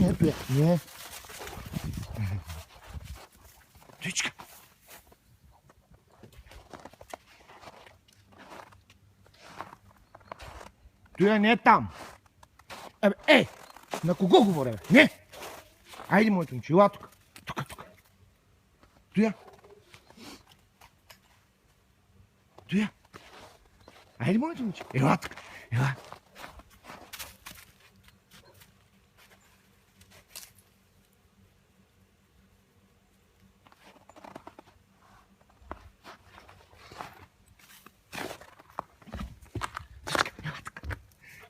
Не, не. Тичка. Той не е там. На кого говоря, бе? Не! Айде, моето момче, ела тук. Тук. Тоя. Айде, моето момче, ела тук. Ела.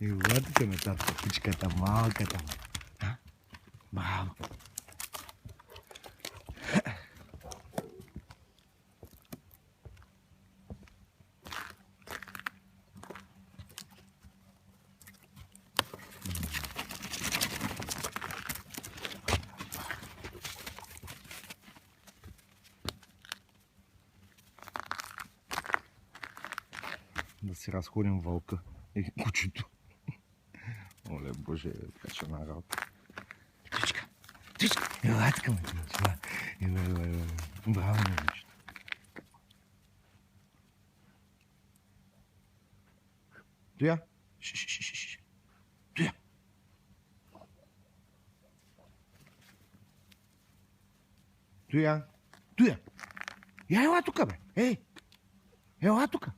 Ела тук на тази птичката, малката. Малка. Да си разходим вълка и кучето. Оле, боже, качена работа. Птичка, ела така, ме ела. Браво, момичето. Тоя. Тоя. Тоя. Я ела тука, бе. Ей, ела тука.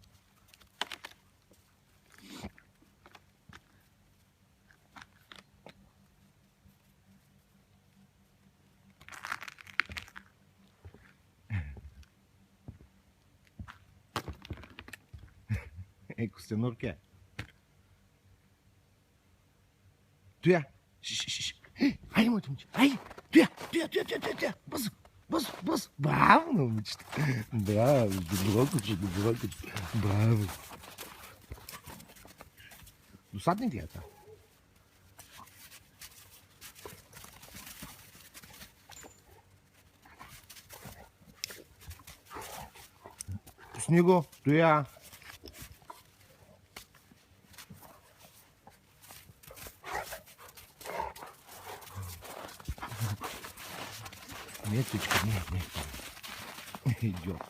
Ей, костенурке. Тоя. Айде, моето момче. Айде. Тоя. Бързо. Браво, момичето. Браво. Добро куче. Браво. Досадни ти е това. Пусни го. Тоя. Не, птичка, не. Идиот.